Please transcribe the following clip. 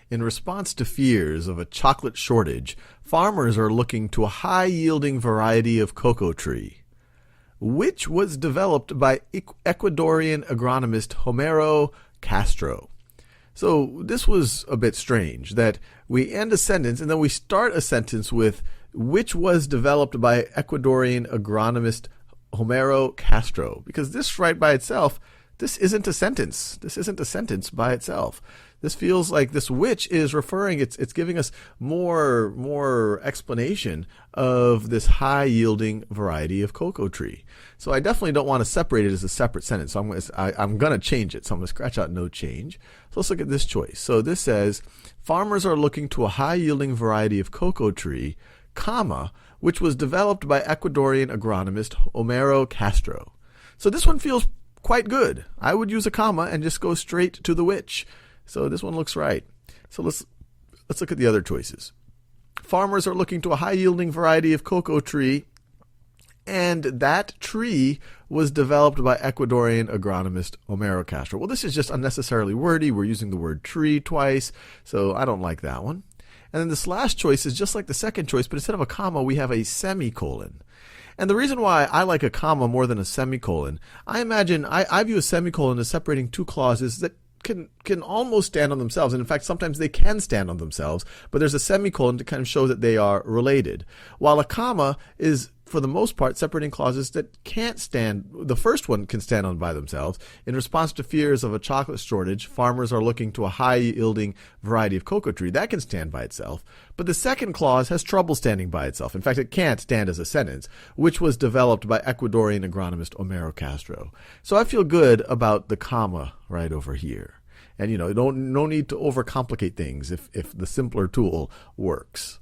In response to fears of a chocolate shortage, farmers are looking to a high-yielding variety of cocoa tree, which was developed by Ecuadorian agronomist Homero Castro. So this was a bit strange, that we end a sentence and then we start a sentence with which was developed by Ecuadorian agronomist Homero Castro. Because this right by itself, this isn't a sentence. This isn't a sentence by itself. This feels like this which is referring, it's giving us more explanation of this high-yielding variety of cocoa tree. So I definitely don't want to separate it as a separate sentence. So I'm going to change it. So I'm going to scratch out no change. So let's look at this choice. So this says, farmers are looking to a high-yielding variety of cocoa tree, comma, which was developed by Ecuadorian agronomist Homero Castro. So this one feels quite good. I would use a comma and just go straight to the which. So this one looks right. So let's look at the other choices. Farmers are looking to a high-yielding variety of cocoa tree, and that tree was developed by Ecuadorian agronomist Homero Castro. Well, this is just unnecessarily wordy. We're using the word tree twice, so I don't like that one. And then this last choice is just like the second choice, but instead of a comma, we have a semicolon. And the reason why I like a comma more than a semicolon, I imagine, I view a semicolon as separating two clauses that can almost stand on themselves. And in fact, sometimes they can stand on themselves, but there's a semicolon to kind of show that they are related. While a comma is, for the most part, separating clauses that can't stand. The first one can stand on by themselves. In response to fears of a chocolate shortage, farmers are looking to a high-yielding variety of cocoa tree. That can stand by itself. But the second clause has trouble standing by itself. In fact, it can't stand as a sentence, which was developed by Ecuadorian agronomist Homero Castro. So I feel good about the comma right over here. And, no need to overcomplicate things if the simpler tool works.